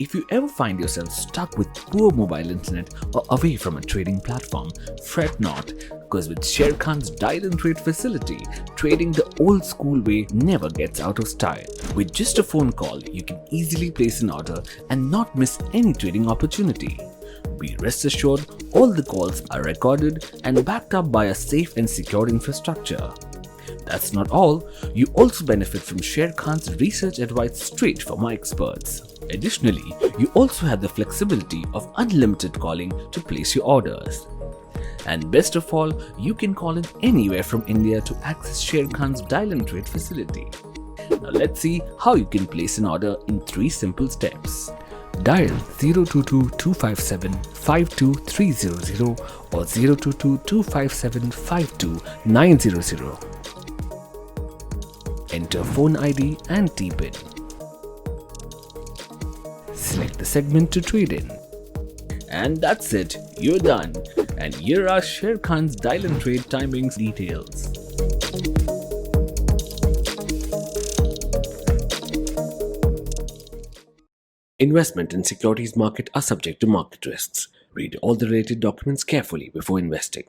If you ever find yourself stuck with poor mobile internet or away from a trading platform, fret not, because with Sharekhan's Dial-N-Trade facility, trading the old school way never gets out of style. With just a phone call, you can easily place an order and not miss any trading opportunity. Be rest assured, all the calls are recorded and backed up by a safe and secure infrastructure. That's not all, you also benefit from Sharekhan's research advice straight from our experts. Additionally, you also have the flexibility of unlimited calling to place your orders. And best of all, you can call in anywhere from India to access Sharekhan's Dial-N-Trade facility. Now let's see how you can place an order in 3 simple steps. Dial 022-257-52300 or 022-257-52900. Enter phone ID and T-PIN. Select the segment to trade in. And that's it, you're done. And here are Sharekhan's Dial-N-Trade timings details. Investment in securities market are subject to market risks. Read all the related documents carefully before investing.